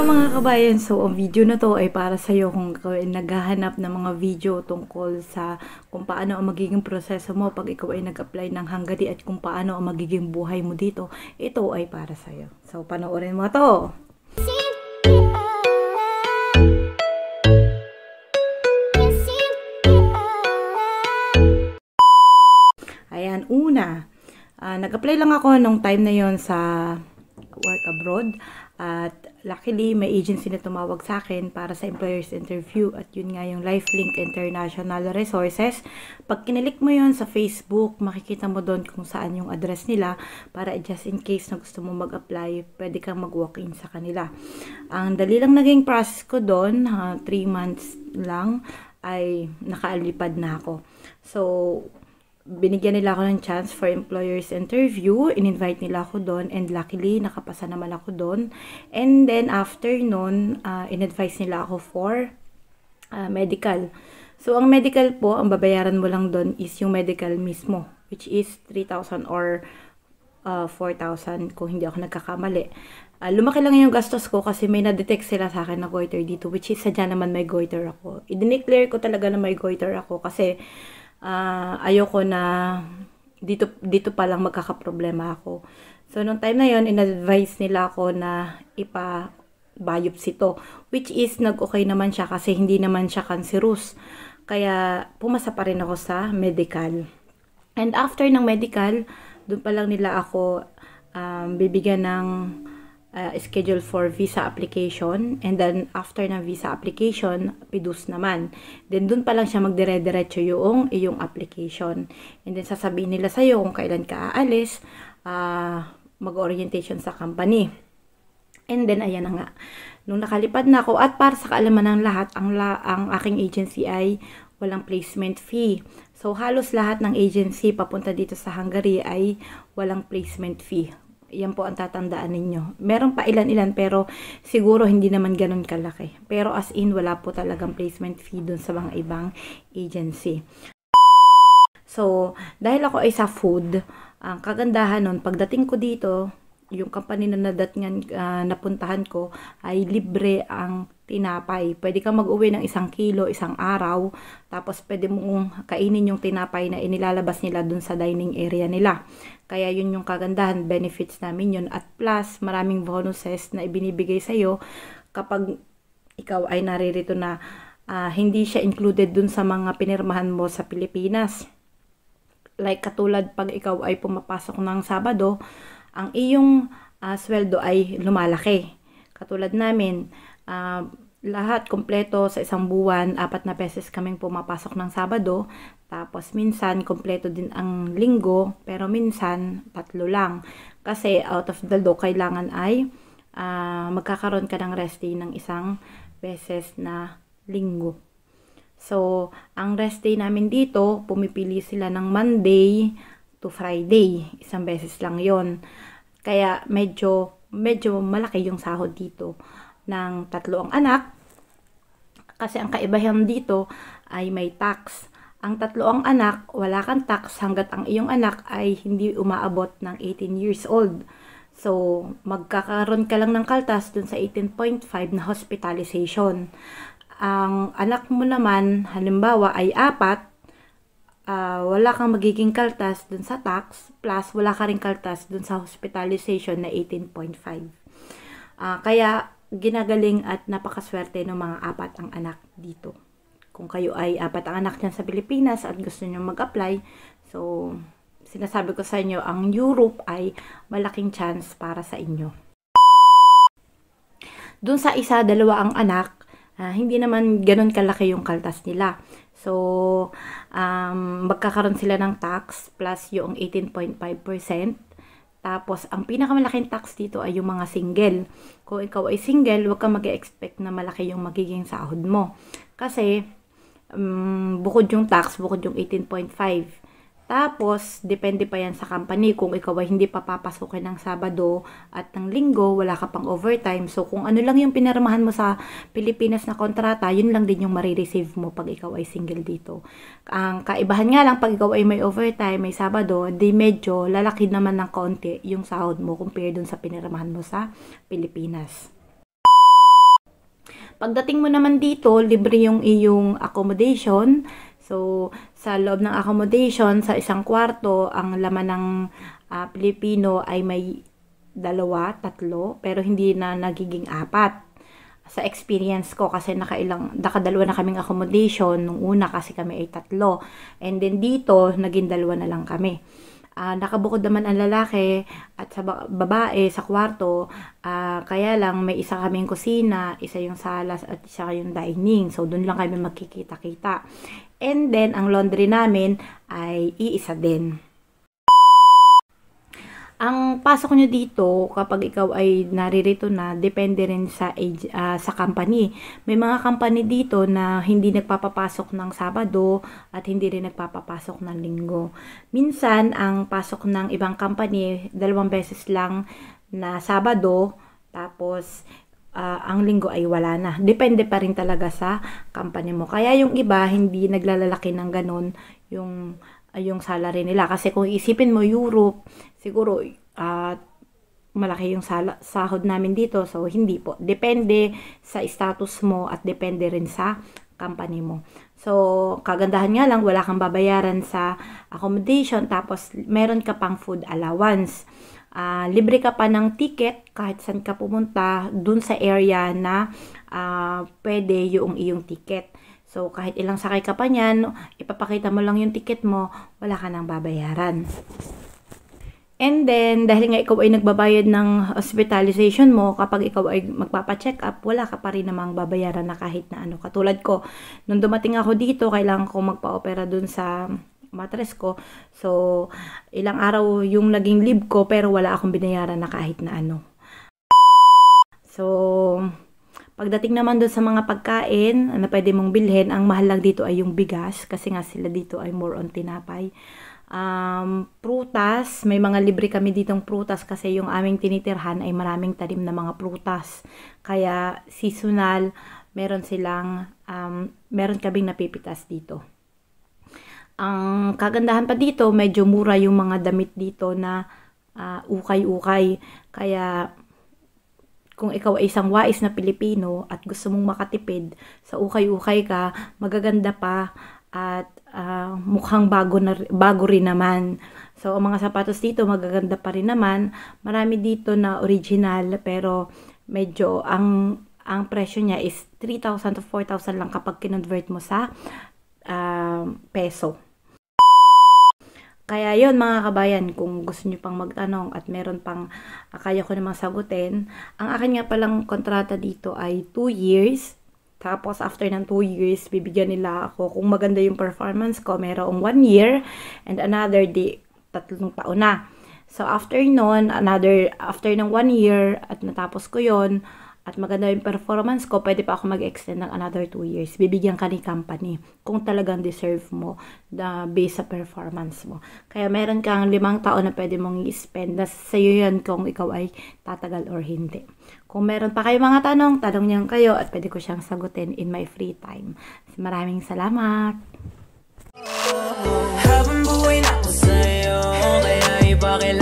Mga kabayan, so ang video na to ay para sa iyo kung naghahanap ng mga video tungkol sa kung paano ang magiging proseso mo pag ikaw ay nag-apply ng Hungary at kung paano ang magiging buhay mo dito. Ito ay para sa iyo. So panoorin mo to. Ayan, una, nag-apply lang ako nung time na yon sa work abroad at luckily may agency na tumawag sa akin para sa employer's interview at yun nga yung LifeLink International Resources. Pag kinilik mo yon sa Facebook, makikita mo doon kung saan yung address nila para just in case na gusto mo mag-apply, pwede kang mag-walk-in sa kanila. Ang dali lang naging process ko doon, 3 months lang ay nakaalipad na ako. So binigyan nila ako ng chance for employer's interview, in-invite nila ako doon, and luckily, nakapasa naman ako doon. And then, after nun, in-advise nila ako for medical. So, ang medical po, ang babayaran mo lang doon is yung medical mismo, which is 3,000 or 4,000 kung hindi ako nagkakamali. Lumaki lang yung gastos ko kasi may na-detect sila sa akin na goiter dito, which is sadya naman may goiter ako. I-declare ko talaga na may goiter ako kasi ayoko na dito pa lang magkakaproblema ako. So, nung time na yon, in-advise nila ako na ipa-biopsy to, which is nag-okay naman siya kasi hindi naman siya cancerous. Kaya, pumasa pa rin ako sa medical. And after ng medical, doon pa lang nila ako bibigyan ng schedule for visa application, and then after ng visa application, PIDUS naman. Then dun pa lang siya magdire-diretso yung iyong application. And then sasabihin nila sa'yo kung kailan ka aalis, mag-orientation sa company. And then ayan na nga. Nung nakalipad na ako, at para sa kaalaman ng lahat, ang aking agency ay walang placement fee. So halos lahat ng agency papunta dito sa Hungary ay walang placement fee. Yan po ang tatandaan ninyo. Meron pa ilan-ilan pero siguro hindi naman ganun kalaki. Pero as in, wala po talagang placement fee dun sa mga ibang agency. So, dahil ako ay sa food, ang kagandahan nun, pagdating ko dito, yung company na napuntahan ko ay libre ang tinapay. Pwede kang mag-uwi ng 1 kilo, isang araw, tapos pwede mong kainin yung tinapay na inilalabas nila dun sa dining area nila. Kaya yun yung kagandahan, benefits namin yun. At plus, maraming bonuses na ibinibigay sa'yo kapag ikaw ay naririto na hindi siya included dun sa mga pinirmahan mo sa Pilipinas. Like katulad pag ikaw ay pumapasok ng Sabado, ang iyong sweldo ay lumalaki. Katulad namin, lahat kompleto sa isang buwan, 4 na beses kaming pumapasok ng Sabado. Tapos minsan kompleto din ang linggo, pero minsan 3 lang. Kasi out of the law, kailangan ay magkakaroon ka ng rest day ng 1 beses na linggo. So, ang rest day namin dito, pumipili sila ng Monday to Friday. 1 beses lang yon. Kaya medyo malaki yung sahod dito ng 3 ang anak. Kasi ang kaibahan dito ay may tax. Ang 3 ang anak, wala kang tax hanggat ang iyong anak ay hindi umaabot ng 18 years old. So, magkakaroon ka lang ng kaltas dun sa 18.5 na hospitalization. Ang anak mo naman, halimbawa ay 4, wala kang magiging kaltas dun sa tax, plus wala ka rin kaltas dun sa hospitalization na 18.5. Kaya, ginagaling at napakaswerte ng mga 4 ang anak dito. Kung kayo ay 4 ang anak dyan sa Pilipinas at gusto nyo mag-apply, so, sinasabi ko sa inyo, ang Europe ay malaking chance para sa inyo. Doon sa 1, 2 ang anak, hindi naman ganun kalaki yung kaltas nila. So, magkakaroon sila ng tax plus yung 18.5%. Tapos, ang pinakamalaking tax dito ay yung mga single. Kung ikaw ay single, huwag kang mag-expect na malaki yung magiging sahod mo. Kasi, bukod yung tax, bukod yung 18.5. Tapos, depende pa yan sa company. Kung ikaw ay hindi papapasukin ng Sabado at ng Linggo, wala ka pang overtime. So, kung ano lang yung pinirmahan mo sa Pilipinas na kontrata, yun lang din yung marireceive mo pag ikaw ay single dito. Ang kaibahan nga lang, pag ikaw ay may overtime, may Sabado, di medyo lalaki naman ng konti yung sahod mo compare dun sa pinirmahan mo sa Pilipinas. Pagdating mo naman dito, libre yung iyong accommodation. So, sa loob ng accommodation, sa isang kwarto, ang laman ng Pilipino ay may 2, 3, pero hindi na nagiging 4. Sa experience ko, kasi nakadalawa na kaming accommodation nung una kasi kami ay 3. And then dito, naging 2 na lang kami. Nakabukod naman ang lalaki at sa babae sa kwarto, kaya lang may isa kaming kusina, isa yung salas at isa yung dining. So, doon lang kami magkikita-kita. And then, ang laundry namin ay iisa din. Ang pasok nyo dito, kapag ikaw ay naririto na, depende rin sa company. May mga company dito na hindi nagpapapasok ng Sabado at hindi rin nagpapapasok ng Linggo. Minsan, ang pasok ng ibang company, 2 beses lang na Sabado, tapos ang Linggo ay wala na. Depende pa rin talaga sa company mo. Kaya yung iba, hindi naglalalaki ng ganun yung salary nila. Kasi kung isipin mo Europe, siguro malaki yung sahod namin dito. So, hindi po. Depende sa status mo at depende rin sa company mo. So, kagandahan nga lang, wala kang babayaran sa accommodation, tapos meron ka pang food allowance. Libre ka pa ng ticket kahit saan ka pumunta dun sa area na pwede yung iyong ticket. So, kahit ilang sakay ka pa niyan, ipapakita mo lang yung ticket mo, wala ka nang babayaran. And then, dahil nga ikaw ay nagbabayad ng hospitalization mo, kapag ikaw ay magpapa-check up, wala ka pa rin namang babayaran na kahit na ano. Katulad ko, nung dumating ako dito, kailangan ko magpa-opera dun sa mattress ko. So, ilang araw yung naging leave ko, pero wala akong binayaran na kahit na ano. So, pagdating naman doon sa mga pagkain na pwede mong bilhin, ang mahal lang dito ay yung bigas kasi nga sila dito ay more on tinapay. Prutas, may mga libre kami ditong prutas kasi yung aming tinitirhan ay maraming tanim na mga prutas. Kaya seasonal, meron kaming napipitas dito. Ang kagandahan pa dito, medyo mura yung mga damit dito na ukay-ukay. Kaya kung ikaw ay isang wais na Pilipino at gusto mong makatipid, sa ukay-ukay ka, magaganda pa at mukhang bago rin naman. So, ang mga sapatos dito, magaganda pa rin naman. Marami dito na original, pero medyo ang presyo niya is 3,000 to 4,000 lang kapag kinonvert mo sa peso. Kaya yon mga kabayan, kung gusto nyo pang magtanong at meron pang kaya ko namang sagutin, ang akin nga palang kontrata dito ay 2 years. Tapos after ng 2 years, bibigyan nila ako kung maganda yung performance ko, merong 1 year and another 3 taon na. So after nun, after ng 1 year at natapos ko yon at maganda yung performance ko, pwede pa ako mag-extend ng another 2 years. Bibigyan ka ni company kung talagang deserve mo based sa performance mo. Kaya meron kang 5 taon na pwede mong i-spend. Sa'yo yun kung ikaw ay tatagal or hindi. Kung meron pa kayo mga tanong niyo kayo at pwede ko siyang sagutin in my free time. Maraming salamat! Habang buhay na ako sa'yo, kaya ipakilala